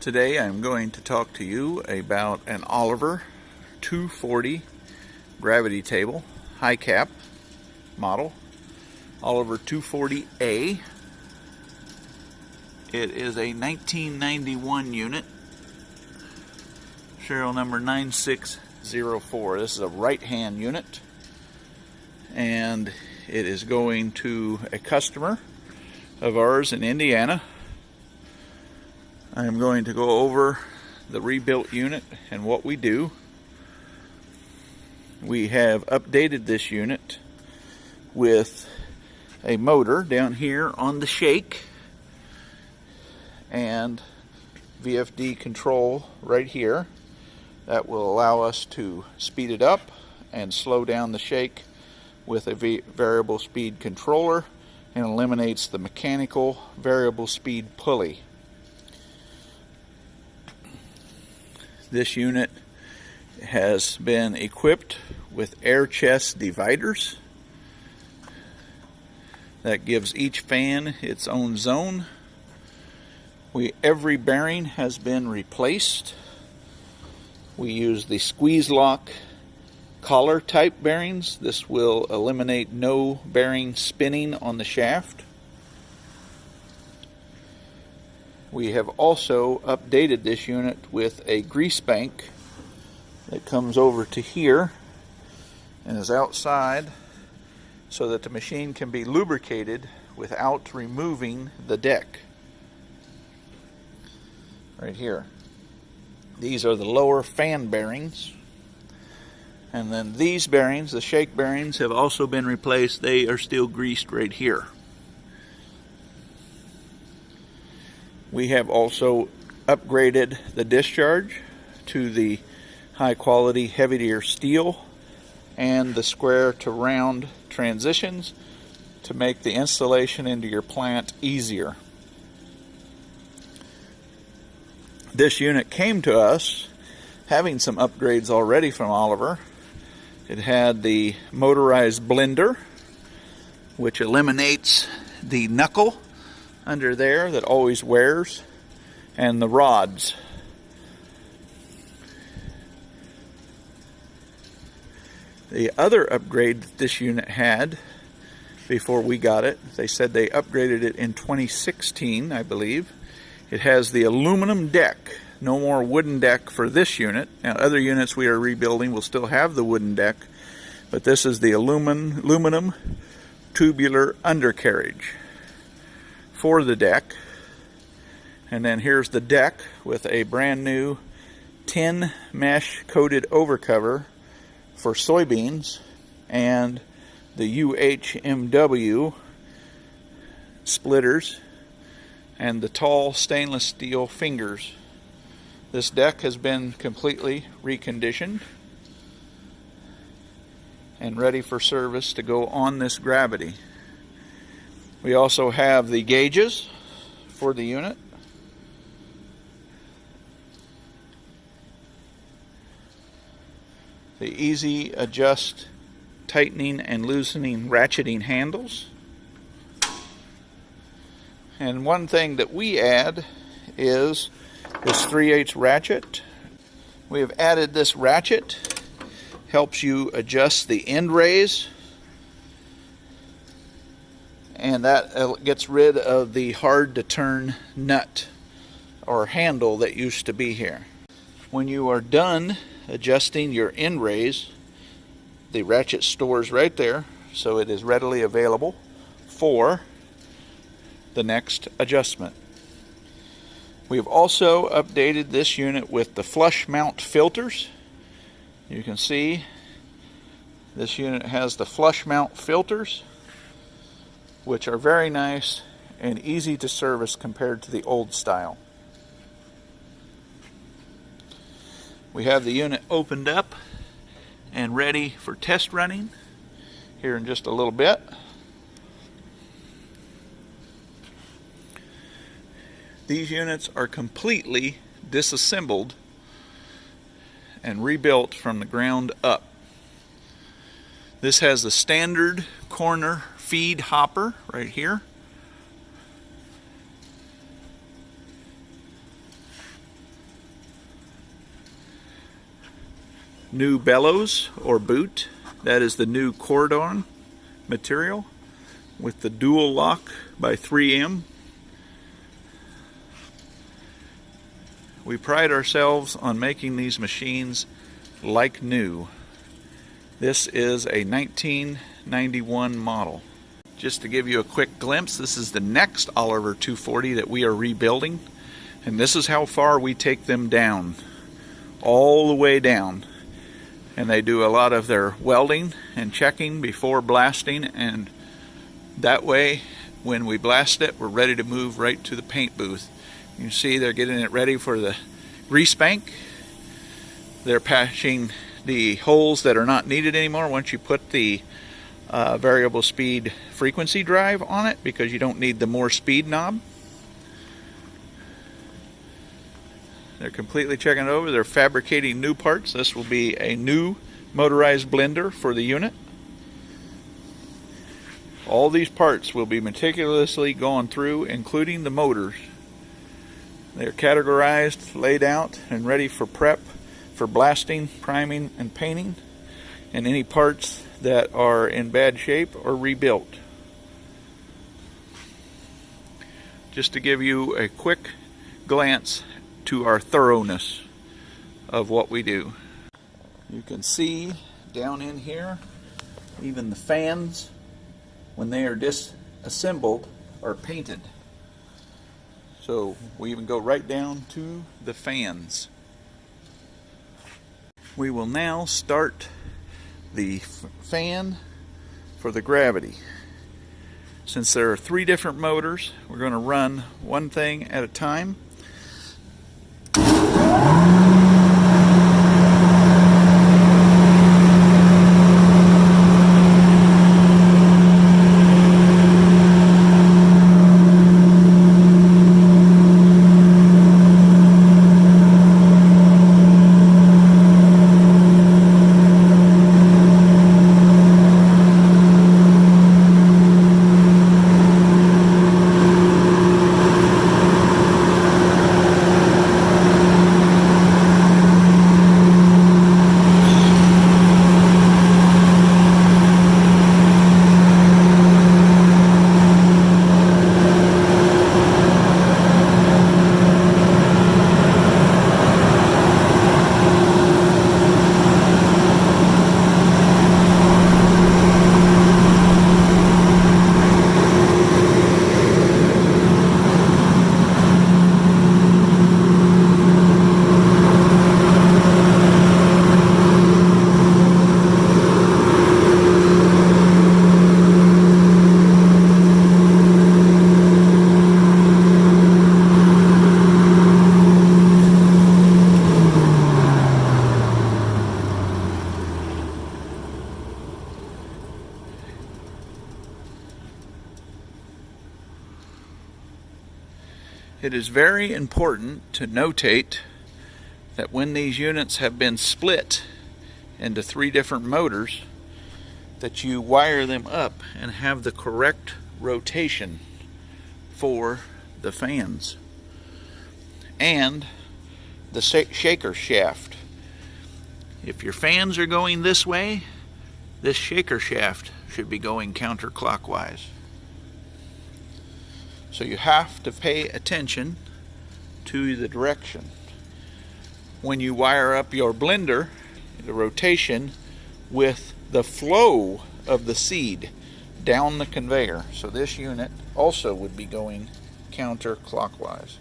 Today I'm going to talk to you about an Oliver 240 gravity table high cap model, Oliver 240A. It is a 1991 unit, serial number 9604. This is a right-hand unit, and it is going to a customer of ours in Indiana. I am going to go over the rebuilt unit and what we do. We have updated this unit with a motor down here on the shake and VFD control right here that will allow us to speed it up and slow down the shake with a variable speed controller, and eliminates the mechanical variable speed pulley. This unit has been equipped with air chest dividers that gives each fan its own zone. Every bearing has been replaced. We use the squeeze lock collar type bearings. This will eliminate no bearing spinning on the shaft. We have also updated this unit with a grease bank that comes over to here and is outside so that the machine can be lubricated without removing the deck. Right here. These are the lower fan bearings. And then these bearings, the shake bearings, have also been replaced. They are still greased right here. We have also upgraded the discharge to the high quality heavy tier steel and the square to round transitions to make the installation into your plant easier. This unit came to us having some upgrades already from Oliver. It had the motorized blender, which eliminates the knuckle under there that always wears, and the rods. The other upgrade that this unit had before we got it, they said they upgraded it in 2016, I believe. It has the aluminum deck. No more wooden deck for this unit. Now, other units we are rebuilding will still have the wooden deck, but this is the aluminum tubular undercarriage for the deck. And then here's the deck with a brand new tin mesh coated overcover for soybeans and the UHMW splitters and the tall stainless steel fingers. This deck has been completely reconditioned and ready for service to go on this gravity. We also have the gauges for the unit. The easy adjust tightening and loosening ratcheting handles. And one thing that we add is this 3/8 ratchet. We have added this ratchet. Helps you adjust the end rays, and that gets rid of the hard to turn nut or handle that used to be here. When you are done adjusting your end rays, the ratchet stores right there, so it is readily available for the next adjustment. We've also updated this unit with the flush mount filters. You can see this unit has the flush mount filters, which are very nice and easy to service compared to the old style. We have the unit opened up and ready for test running here in just a little bit. These units are completely disassembled and rebuilt from the ground up. This has the standard corner feed hopper right here. new bellows or boot. That is the new cordon material with the dual lock by 3M. We pride ourselves on making these machines like new. This is a 1991 model. Just to give you a quick glimpse, this is the next Oliver 240 that we are rebuilding, and this is how far we take them down, all the way down. And they do a lot of their welding and checking before blasting, and that way when we blast it, we're ready to move right to the paint booth. You see they're getting it ready for the grease bank. They're patching the holes that are not needed anymore once you put the variable speed frequency drive on it, because you don't need the more speed knob. They're completely checking it over. They're fabricating new parts. This will be a new motorized blender for the unit. All these parts will be meticulously gone through, including the motors. They're categorized, laid out, and ready for prep for blasting, priming, and painting, and any parts that are in bad shape or rebuilt. Just to give you a quick glance to our thoroughness of what we do. You can see down in here, even the fans, when they are disassembled, are painted. So we even go right down to the fans. We will now start the fan for the gravity. Since there are 3 different motors, we're going to run one thing at a time. It is very important to notate that when these units have been split into 3 different motors, that you wire them up and have the correct rotation for the fans and the shaker shaft. If your fans are going this way, this shaker shaft should be going counterclockwise. So you have to pay attention to the direction. When you wire up your blender, the rotation with the flow of the seed down the conveyor. So this unit also would be going counterclockwise.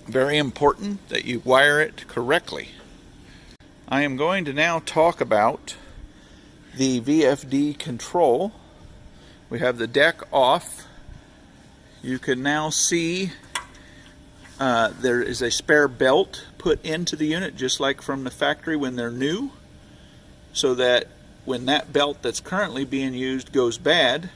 Very important that you wire it correctly. I am going to now talk about the VFD control. We have the deck off. You can now see there is a spare belt put into the unit, just like from the factory when they're new, so that when that belt that's currently being used goes bad,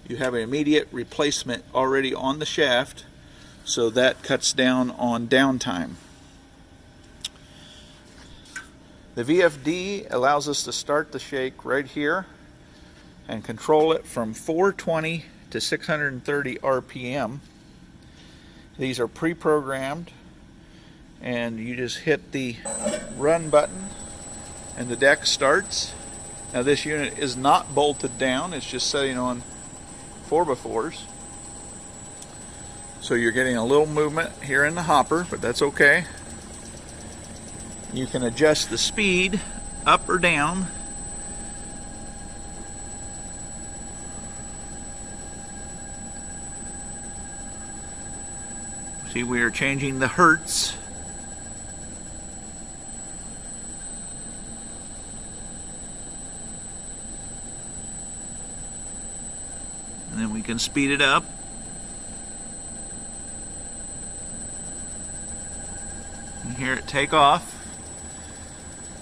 you have an immediate replacement already on the shaft, so that cuts down on downtime. The VFD allows us to start the shake right here and control it from 420 to 630 RPM. These are pre-programmed, and you just hit the run button and the deck starts. Now this unit is not bolted down, it's just sitting on 4x4s. So you're getting a little movement here in the hopper, but that's okay. You can adjust the speed up or down. See, we are changing the hertz. And then we can speed it up. And hear it take off.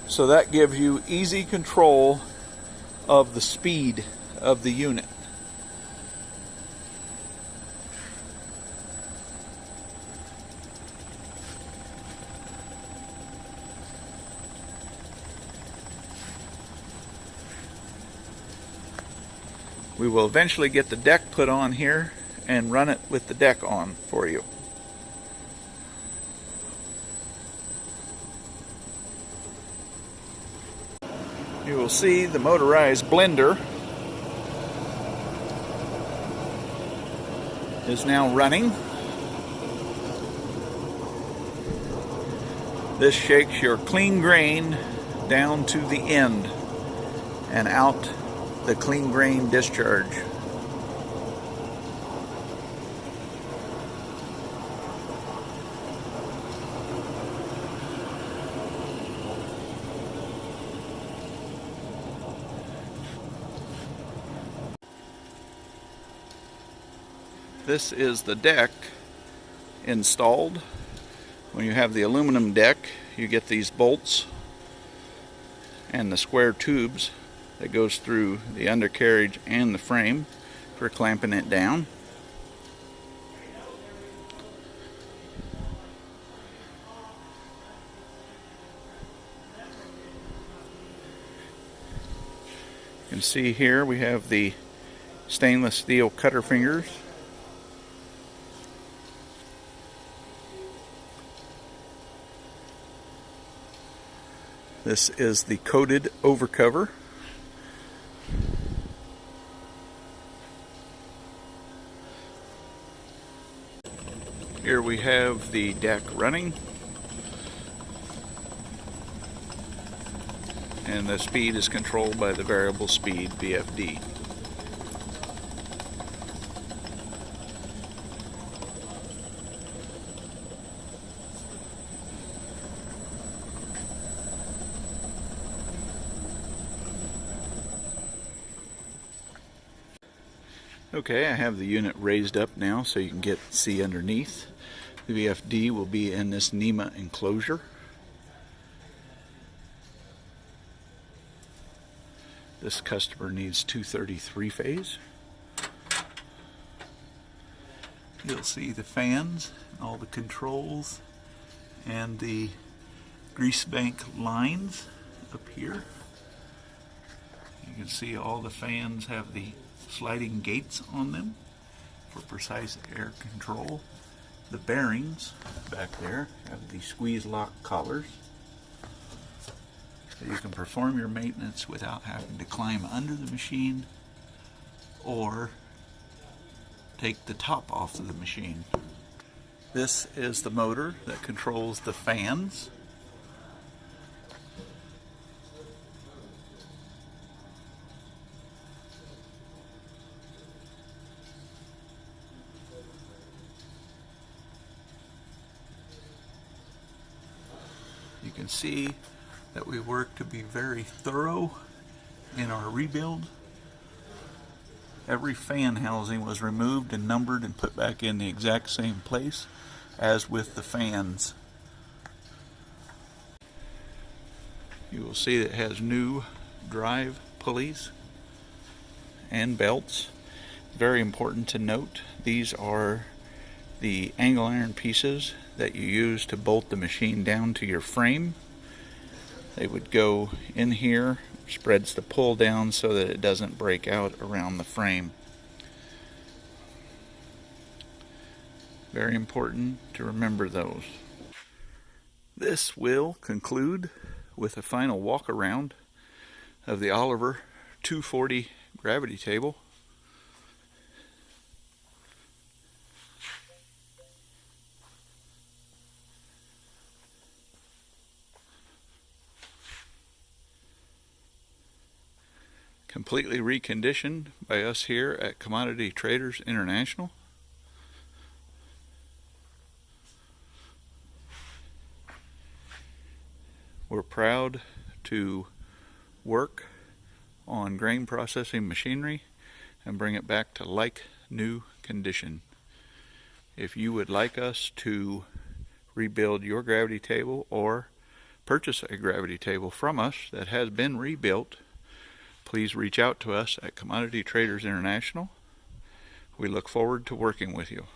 So that gives you easy control of the speed of the unit. We will eventually get the deck put on here and run it with the deck on for you. You will see the motorized blender is now running. This shakes your clean grain down to the end and out the clean grain discharge. This is the deck installed. When you have the aluminum deck, you get these bolts and the square tubes that goes through the undercarriage and the frame for clamping it down. You can see here we have the stainless steel cutter fingers. This is the coated overcover. Here we have the deck running, and the speed is controlled by the variable speed VFD. Okay, I have the unit raised up now so you can see underneath. The VFD will be in this NEMA enclosure. This customer needs 233 phase. You'll see the fans, all the controls, and the grease bank lines up here. You can see all the fans have the sliding gates on them for precise air control. The bearings back there have the squeeze lock collars, so you can perform your maintenance without having to climb under the machine or take the top off of the machine. This is the motor that controls the fans. You can see that we work to be very thorough in our rebuild. Every fan housing was removed and numbered and put back in the exact same place as with the fans. You will see that it has new drive pulleys and belts. Very important to note, these are the angle iron pieces that you use to bolt the machine down to your frame. They would go in here, spreads the pull down so that it doesn't break out around the frame. Very important to remember those. This will conclude with a final walk around of the Oliver 240 gravity table. Completely reconditioned by us here at Commodity Traders International. We're proud to work on grain processing machinery and bring it back to like new condition. If you would like us to rebuild your gravity table or purchase a gravity table from us that has been rebuilt, please reach out to us at Commodity Traders International. We look forward to working with you.